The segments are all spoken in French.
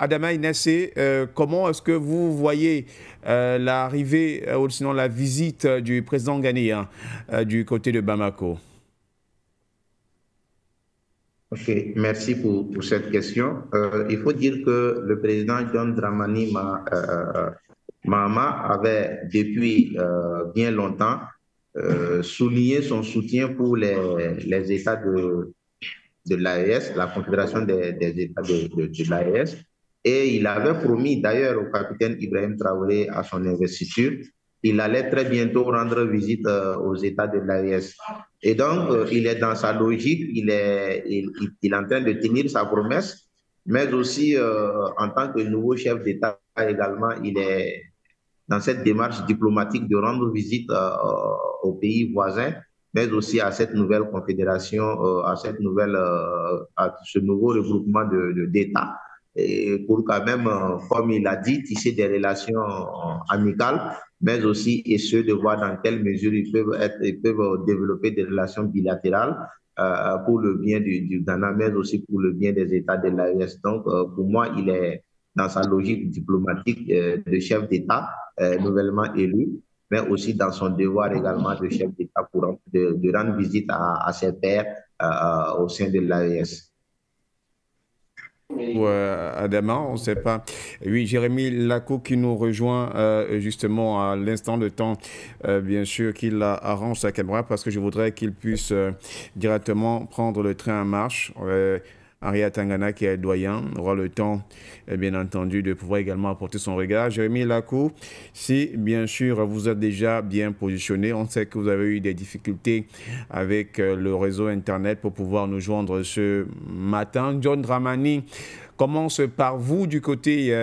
Adama Inassé, comment est-ce que vous voyez l'arrivée, ou sinon la visite du président ghanéen du côté de Bamako? Ok, merci pour cette question. Il faut dire que le président John Dramani Mahama avait depuis bien longtemps souligné son soutien pour les États de l'AES, la Confédération des États de l'AES. Et il avait promis d'ailleurs au capitaine Ibrahim Traoré à son investiture qu'il allait très bientôt rendre visite aux États de l'AES. Et donc, il est dans sa logique, il est en train de tenir sa promesse, mais aussi en tant que nouveau chef d'État également, il est dans cette démarche diplomatique de rendre visite aux pays voisins, mais aussi à cette nouvelle confédération, à ce nouveau regroupement d'États, et pour quand même, comme il a dit, tisser des relations amicales, mais aussi essayer de voir dans quelle mesure ils peuvent développer des relations bilatérales pour le bien du Ghana, mais aussi pour le bien des États de l'AES. Donc, pour moi, il est dans sa logique diplomatique de chef d'État nouvellement élu, mais aussi dans son devoir également de chef d'État de rendre visite à ses pairs au sein de l'AES. Ou Adama, on ne sait pas. Oui, Jérémy Lacou qui nous rejoint justement à l'instant de temps, bien sûr qu'il arrange sa caméra parce que je voudrais qu'il puisse directement prendre le train en marche. Henrietta Tangana, qui est doyen, aura le temps, bien entendu, de pouvoir également apporter son regard. Jérémy Lacou, si bien sûr vous êtes déjà bien positionné, on sait que vous avez eu des difficultés avec le réseau Internet pour pouvoir nous joindre ce matin. John Dramani commence par vous du côté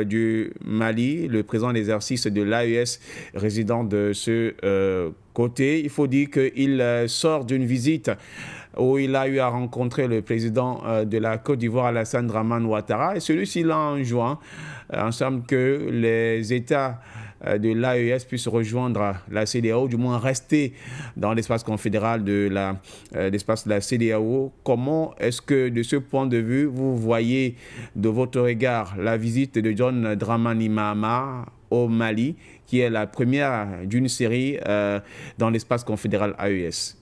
du Mali, le président d'exercice de l'AES résident de ce côté. Il faut dire qu'il sort d'une visite où il a eu à rencontrer le président de la Côte d'Ivoire, Alassane Dramane Ouattara, et celui-ci l'a enjoint, ensemble, que les États de l'AES puissent rejoindre la CEDEAO, du moins rester dans l'espace confédéral de l'espace de la CEDEAO. Comment est-ce que, de ce point de vue, vous voyez de votre regard la visite de John Dramani Mahama au Mali, qui est la première d'une série dans l'espace confédéral AES?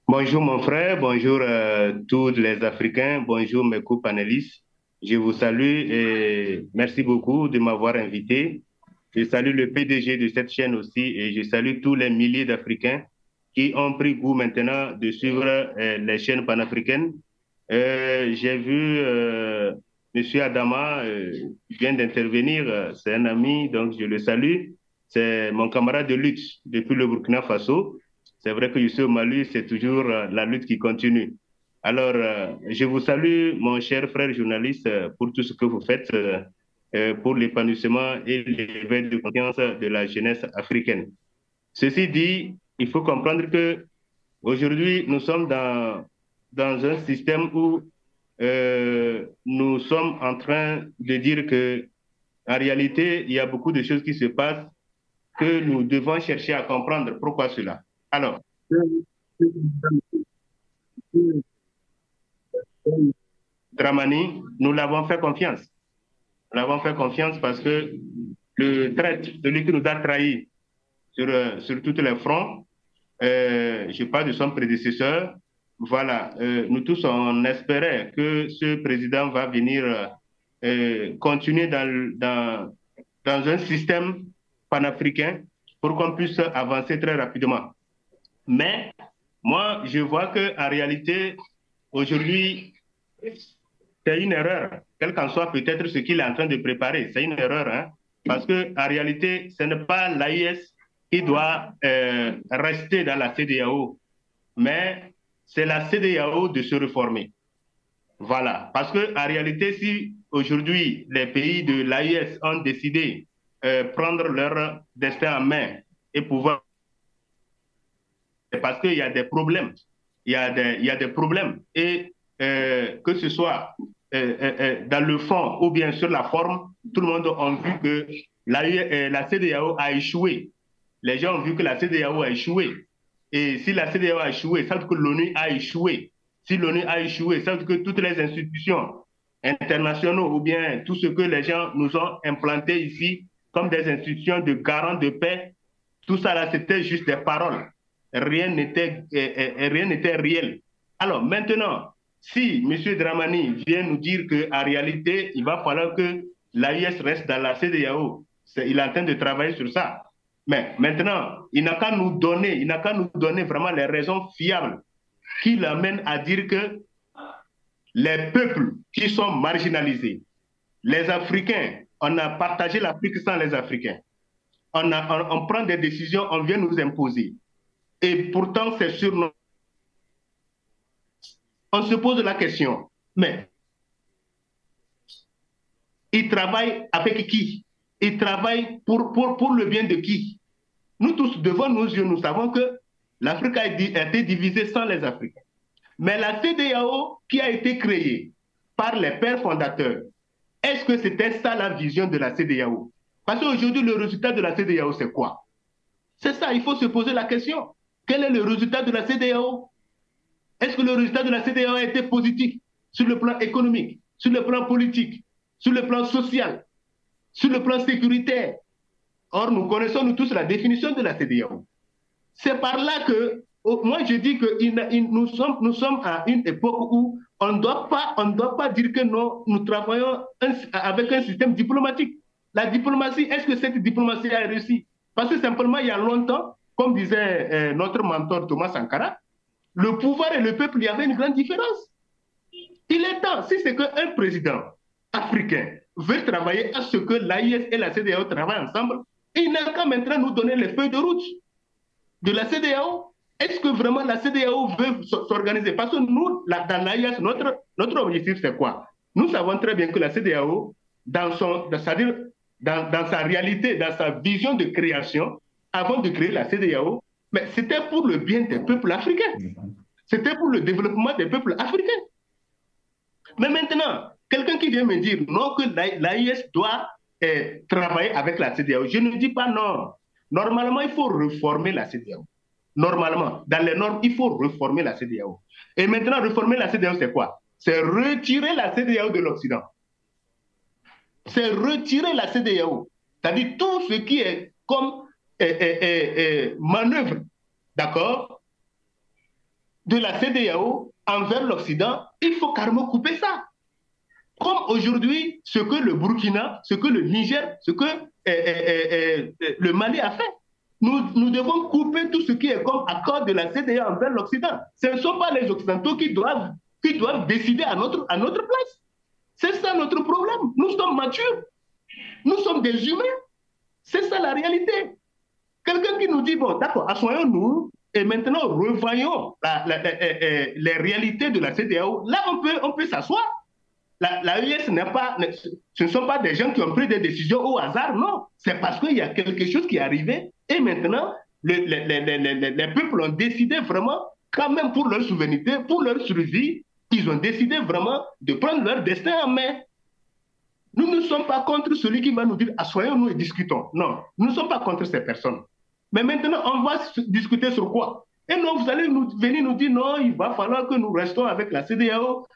Bonjour mon frère, bonjour tous les Africains, bonjour mes co-panélistes. Je vous salue et merci beaucoup de m'avoir invité. Je salue le PDG de cette chaîne aussi et je salue tous les milliers d'Africains qui ont pris goût maintenant de suivre les chaînes panafricaines. J'ai vu Monsieur Adama vient d'intervenir, c'est un ami, donc je le salue. C'est mon camarade de lutte depuis le Burkina Faso. C'est vrai que je suis au Mali, c'est toujours la lutte qui continue. Alors, je vous salue, mon cher frère journaliste, pour tout ce que vous faites pour l'épanouissement et l'éveil de conscience de la jeunesse africaine. Ceci dit, il faut comprendre que aujourd'hui, nous sommes dans un système où nous sommes en train de dire que, en réalité, il y a beaucoup de choses qui se passent que nous devons chercher à comprendre. Pourquoi cela? Alors, Dramani, nous l'avons fait confiance. Nous l'avons fait confiance parce que le traite, celui qui nous a trahis sur tous les fronts, je parle de son prédécesseur, voilà, nous tous, on espérait que ce président va venir continuer dans un système panafricain pour qu'on puisse avancer très rapidement. Mais moi, je vois qu'en réalité, aujourd'hui, c'est une erreur, quel qu'en soit peut-être ce qu'il est en train de préparer. C'est une erreur, hein, parce qu'en réalité, ce n'est pas l'AIS qui doit rester dans la CEDEAO, mais c'est la CEDEAO de se réformer. Voilà, parce qu'en réalité, si aujourd'hui les pays de l'AIS ont décidé prendre leur destin en main et pouvoir parce qu'il y a des problèmes. Il y a des problèmes. Et que ce soit dans le fond ou bien sur la forme, tout le monde a vu que la CEDEAO a échoué. Les gens ont vu que la CEDEAO a échoué. Et si la CEDEAO a échoué, ça veut dire que l'ONU a échoué. Si l'ONU a échoué, ça veut dire que toutes les institutions internationaux ou bien tout ce que les gens nous ont implanté ici comme des institutions de garants de paix, tout ça là, c'était juste des paroles. Rien n'était réel. Alors maintenant, si M. Dramani vient nous dire qu'en réalité, il va falloir que l'AIS reste dans la CEDEAO, il est en train de travailler sur ça. Mais maintenant, il n'a qu'à nous donner vraiment les raisons fiables qui l'amènent à dire que les peuples qui sont marginalisés, les Africains, on a partagé l'Afrique sans les Africains. On prend des décisions, on vient nous imposer. Et pourtant, c'est sur nous. On se pose la question, mais ils travaillent avec qui? Ils travaillent pour le bien de qui? Nous tous, devant nos yeux, nous savons que l'Afrique a été divisée sans les Africains. Mais la CEDEAO qui a été créée par les pères fondateurs, est-ce que c'était ça la vision de la CEDEAO? Parce qu'aujourd'hui, le résultat de la CEDEAO, c'est quoi? C'est ça, il faut se poser la question. Quel est le résultat de la CEDEAO? Est-ce que le résultat de la CEDEAO a été positif sur le plan économique, sur le plan politique, sur le plan social, sur le plan sécuritaire? Or, nous connaissons nous tous la définition de la CEDEAO. C'est par là que, moi je dis que nous sommes à une époque où on ne doit pas dire que nous travaillons avec un système diplomatique. La diplomatie, est-ce que cette diplomatie a réussi? Parce que simplement, il y a longtemps, comme disait notre mentor Thomas Sankara, le pouvoir et le peuple, il y avait une grande différence. Il est temps, si c'est qu'un président africain veut travailler à ce que l'AIS et la CEDEAO travaillent ensemble, il n'a qu'à maintenant nous donner les feuilles de route de la CEDEAO. Est-ce que vraiment la CEDEAO veut s'organiser? Parce que nous, dans l'AIS, notre objectif, c'est quoi? Nous savons très bien que la CEDEAO, c'est-à-dire dans sa réalité, dans sa vision de création, avant de créer la CEDEAO, mais c'était pour le bien des peuples africains. C'était pour le développement des peuples africains. Mais maintenant, quelqu'un qui vient me dire non, que l'AIS doit travailler avec la CEDEAO, je ne dis pas non. Normalement, il faut reformer la CEDEAO. Normalement, dans les normes, il faut reformer la CEDEAO. Et maintenant, reformer la CEDEAO, c'est quoi? C'est retirer la CEDEAO de l'Occident. C'est retirer la CEDEAO. C'est-à-dire tout ce qui est comme manœuvre, d'accord, de la CEDEAO envers l'Occident, il faut carrément couper ça. Comme aujourd'hui, ce que le Burkina, ce que le Niger, ce que le Mali a fait. Nous devons couper tout ce qui est comme accord de la CEDEAO envers l'Occident. Ce ne sont pas les Occidentaux qui doivent décider à notre place. C'est ça notre problème. Nous sommes matures. Nous sommes des humains. C'est ça la réalité. Quelqu'un qui nous dit, bon, d'accord, assoyons-nous et maintenant revoyons les réalités de la CEDEAO. Là, on peut s'asseoir. L'AIS ce ne sont pas des gens qui ont pris des décisions au hasard, non. C'est parce qu'il y a quelque chose qui est arrivé et maintenant, les peuples ont décidé vraiment, quand même pour leur souveraineté, pour leur survie, ils ont décidé vraiment de prendre leur destin en main. Nous ne sommes pas contre celui qui va nous dire assoyons-nous et discutons. Non, nous ne sommes pas contre ces personnes. Mais maintenant, on va discuter sur quoi? Et non, vous allez venir nous dire non, il va falloir que nous restons avec la CEDEAO.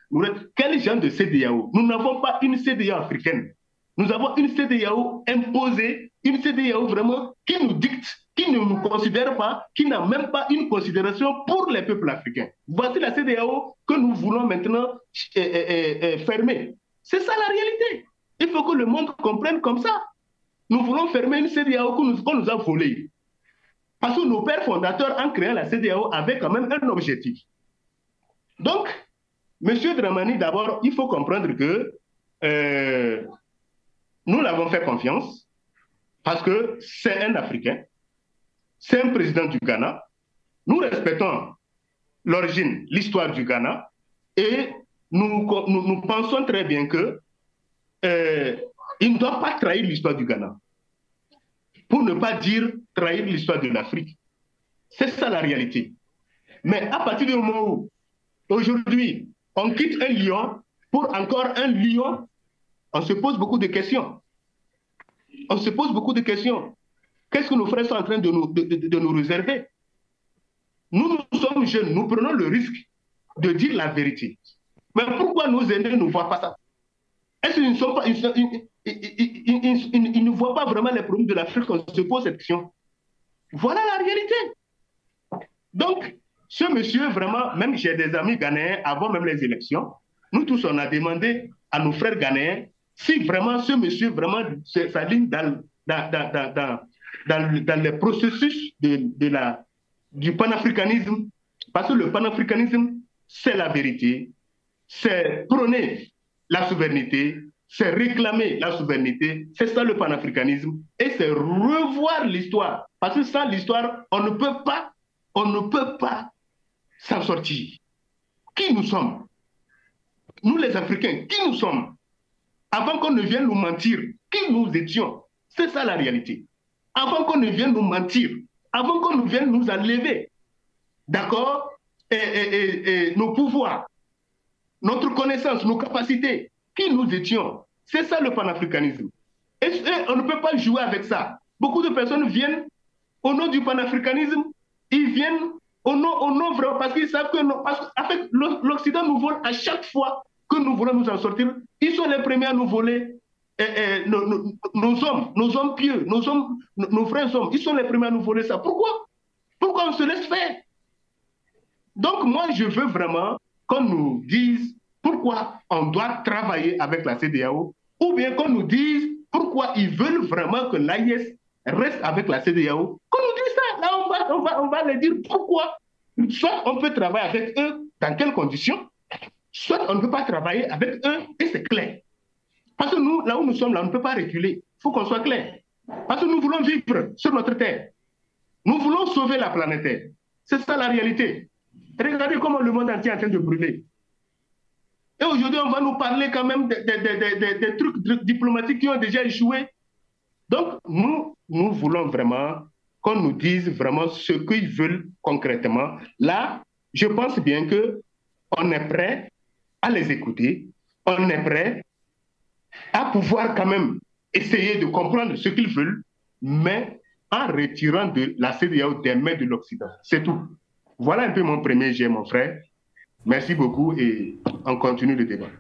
Quel genre de CEDEAO? Nous n'avons pas une CEDEAO africaine. Nous avons une CEDEAO imposée, une CEDEAO vraiment qui nous dicte, qui ne nous considère pas, qui n'a même pas une considération pour les peuples africains. Voici la CEDEAO que nous voulons maintenant fermer. C'est ça la réalité. Il faut que le monde comprenne comme ça. Nous voulons fermer une CEDEAO qu'on nous a volée. Parce que nos pères fondateurs, en créant la CEDEAO, avaient quand même un objectif. Donc, M. Dramani, d'abord, il faut comprendre que nous l'avons fait confiance parce que c'est un Africain, c'est un président du Ghana. Nous respectons l'origine, l'histoire du Ghana et nous pensons très bien que il ne doit pas trahir l'histoire du Ghana. Pour ne pas dire trahir l'histoire de l'Afrique. C'est ça la réalité. Mais à partir du moment où, aujourd'hui, on quitte un lion pour encore un lion, on se pose beaucoup de questions. On se pose beaucoup de questions. Qu'est-ce que nos frères sont en train de nous réserver? Nous sommes jeunes, nous prenons le risque de dire la vérité. Mais pourquoi nos aînés ne voient pas ça? Est-ce qu'ils ne sont pas, ils ne voient pas vraiment les problèmes de l'Afrique quand on se pose cette question? Voilà la réalité. Donc, ce monsieur, vraiment, même j'ai des amis ghanéens, avant même les élections, nous tous, on a demandé à nos frères ghanéens si vraiment ce monsieur, vraiment, s'aligne dans les processus du panafricanisme, parce que le panafricanisme, c'est la vérité, c'est prôner la souveraineté, c'est réclamer la souveraineté, c'est ça le panafricanisme, et c'est revoir l'histoire, parce que sans l'histoire, on ne peut pas s'en sortir. Qui nous sommes? Nous les Africains, qui nous sommes? Avant qu'on ne vienne nous mentir, qui nous étions? C'est ça la réalité. Avant qu'on ne vienne nous mentir, avant qu'on ne vienne nous enlever, d'accord, et nos pouvoirs, notre connaissance, nos capacités, qui nous étions? C'est ça le panafricanisme. Et on ne peut pas jouer avec ça. Beaucoup de personnes viennent au nom du panafricanisme, ils viennent au nom vraiment, parce qu'ils savent que avec l'Occident nous vole à chaque fois que nous voulons nous en sortir. Ils sont les premiers à nous voler nos hommes pieux, nos frères hommes. Ils sont les premiers à nous voler ça. Pourquoi? Pourquoi on se laisse faire? Donc moi, je veux vraiment qu'on nous dise pourquoi on doit travailler avec la CEDEAO, ou bien qu'on nous dise pourquoi ils veulent vraiment que l'AIS reste avec la CEDEAO. Qu'on nous dise ça. Là, on va leur dire pourquoi. Soit on peut travailler avec eux, dans quelles conditions, soit on ne peut pas travailler avec eux, et c'est clair. Parce que nous, là où nous sommes, là, on ne peut pas reculer. Il faut qu'on soit clair. Parce que nous voulons vivre sur notre terre. Nous voulons sauver la planète Terre. C'est ça la réalité. Regardez comment le monde entier est en train de brûler. Et aujourd'hui, on va nous parler quand même des trucs diplomatiques qui ont déjà échoué. Donc, nous voulons vraiment qu'on nous dise vraiment ce qu'ils veulent concrètement. Là, je pense bien qu'on est prêt à les écouter. On est prêt à pouvoir quand même essayer de comprendre ce qu'ils veulent, mais en retirant de la CEDEAO des mains de l'Occident. C'est tout. Voilà un peu mon premier jet, mon frère. Merci beaucoup et on continue le débat.